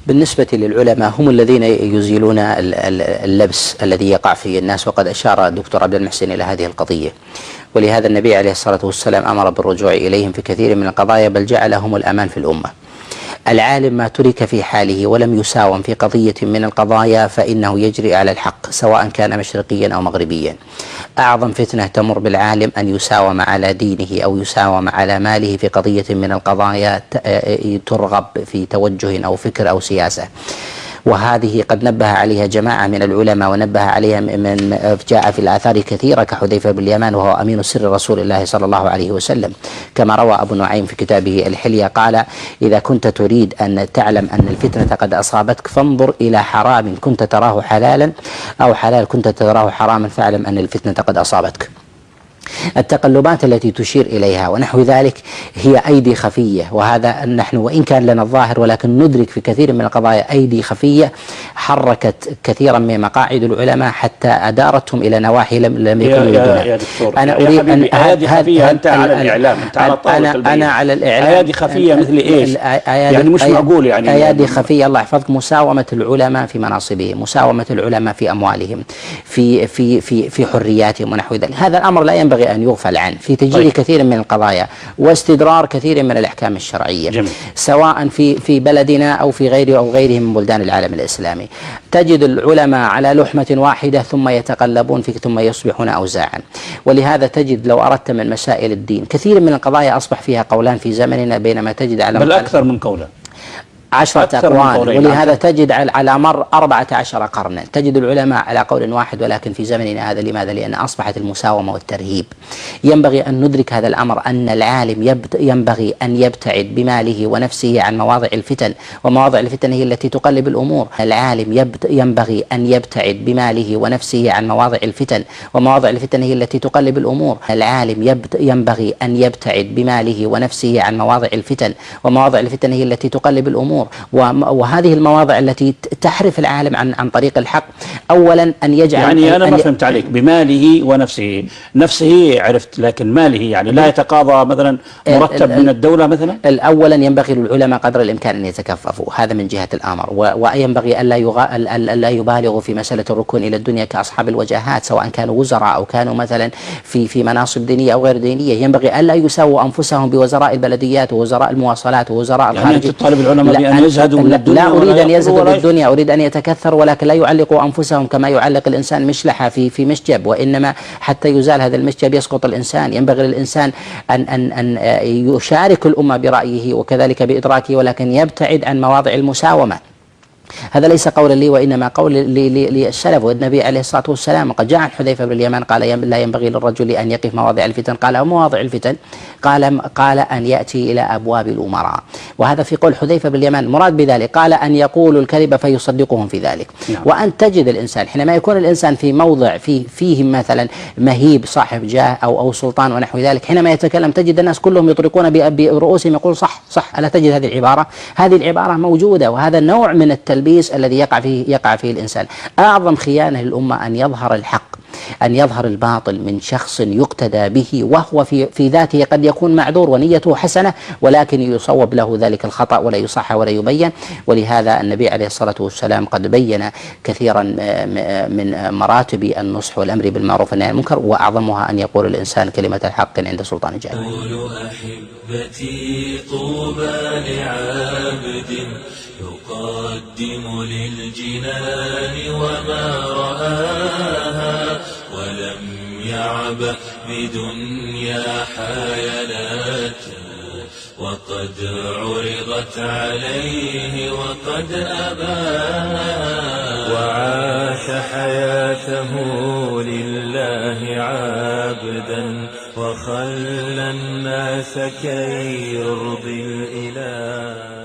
بالنسبة للعلماء هم الذين يزيلون اللبس الذي يقع فيه الناس، وقد أشار الدكتور عبد المحسن إلى هذه القضية، ولهذا النبي عليه الصلاة والسلام أمر بالرجوع إليهم في كثير من القضايا، بل جعلهم الأمان في الأمة. العالم ما ترك في حاله ولم يساوم في قضية من القضايا فإنه يجري على الحق سواء كان مشرقيا أو مغربيا. أعظم فتنة تمر بالعالم أن يساوم على دينه أو يساوم على ماله في قضية من القضايا ترغب في توجه أو فكر أو سياسة، وهذه قد نبه عليها جماعة من العلماء، ونبه عليها من جاء في الآثار كثيرة كحذيفة بن اليمان وهو أمين سر رسول الله صلى الله عليه وسلم، كما روى أبو نعيم في كتابه الحلية قال: إذا كنت تريد أن تعلم أن الفتنة قد أصابتك فانظر إلى حرام كنت تراه حلالا أو حلال كنت تراه حراما فاعلم أن الفتنة قد أصابتك. التقلبات التي تشير إليها ونحو ذلك هي أيدي خفية، وهذا نحن وإن كان لنا الظاهر ولكن ندرك في كثير من القضايا أيدي خفية حركت كثيرا من مقاعد العلماء حتى أدارتهم إلى نواحي لم يكونوا يريدونها. يا دكتور، أنا أريد أن أيادي خفية. أنت على الإعلام، أنت على طاولة البيان. أنا على الإعلام. أيادي خفية مثل إيش؟ يعني مش معقول يعني. أيادي خفية الله يحفظك، مساومة العلماء في مناصبهم، مساومة العلماء في أموالهم، في حرياتهم ونحو ذلك. هذا الأمر لا ينبغي أن يغفل عنه في تجديد كثير من القضايا واستدرار كثير من الأحكام الشرعية. جميل. سواء في بلدنا أو في غيره من بلدان العالم الإسلامي. تجد العلماء على لحمة واحدة ثم يتقلبون ثم يصبحون أوزاعا. ولهذا تجد لو أردت من مسائل الدين كثير من القضايا أصبح فيها قولان في زمننا، بينما تجد على بل أكثر من قولا، 10 أقوال. ولهذا تجد على مر 14 قرنا تجد العلماء على قول واحد، ولكن في زمننا هذا لماذا؟ لأن أصبحت المساومة والترهيب. ينبغي أن ندرك هذا الأمر، أن العالم ينبغي أن يبتعد بماله ونفسه عن مواضع الفتن، ومواضع الفتن هي التي تقلب الأمور. العالم ينبغي أن يبتعد بماله ونفسه عن مواضع الفتن، ومواضع الفتن هي التي تقلب الأمور. العالم ينبغي أن يبتعد بماله ونفسه عن مواضع الفتن، ومواضع الفتن هي التي تقلب الأمور. وهذه المواضع التي تحرف العالم عن طريق الحق. أولا أن يجعل، يعني أنا ما فهمت عليك، بماله ونفسه. نفسه عرفت، لكن ماله يعني لا يتقاضى مثلا مرتب من الدولة مثلا. أولا ينبغي للعلماء قدر الإمكان أن يتكففوا، هذا من جهة الأمر. وينبغي ألا يبالغوا في مسألة الركون إلى الدنيا كأصحاب الوجاهات، سواء كانوا وزراء أو كانوا مثلا في مناصب دينية أو غير دينية. ينبغي ألا يساووا أنفسهم بوزراء البلديات ووزراء المواصلات ووزراء الخارجية. يعني تطالب العلماء بأن يزهدوا من الدنيا؟ لا أريد أن يزهدوا بالدنيا، أريد أن يتكثروا، ولكن لا يعلقوا أنفسهم كما يعلق الإنسان مشلحة في مشجب، وإنما حتى يزال هذا المشجب يسقط الإنسان. ينبغي للإنسان أن يشارك الأمة برأيه وكذلك بإدراكه، ولكن يبتعد عن مواضع المساومة. هذا ليس قولا لي وإنما قول للسلف. والنبي عليه الصلاة والسلام قد جاء عن حذيفة بن اليمان قال: لا ينبغي للرجل أن يقف مواضع الفتن. قال: مواضع الفتن؟ قال أن يأتي إلى أبواب الأمراء. وهذا في قول حذيفة بن اليمان. مراد بذلك قال أن يقولوا الكذب فيصدقهم في ذلك. نعم. وأن تجد الإنسان حينما يكون الإنسان في موضع فيه مثلا مهيب صاحب جاه أو سلطان ونحو ذلك، حينما يتكلم تجد الناس كلهم يطرقون برؤوسهم يقول صح صح. ألا تجد هذه العبارة؟ هذه العبارة موجودة، وهذا نوع من التلبيس الذي يقع فيه الإنسان. أعظم خيانة للأمة أن يظهر الحق، أن يظهر الباطل من شخص يقتدى به، وهو في ذاته قد يكون معذور ونيته حسنة، ولكن يصوب له ذلك الخطأ ولا يصح ولا يبين. ولهذا النبي عليه الصلاة والسلام قد بين كثيرا من مراتب النصح والأمر بالمعروف والنهي عن المنكر، وأعظمها أن يقول الإنسان كلمة الحق عند سلطان جائر. أحبتي طوبى لعابد يقدم للجنان وما رآها، ولم يعبأ بدنيا حياته، وقد عرضت عليه وقد أباها، وعاش حياته لله عابدا، وخلى الناس كي يرضي الإله.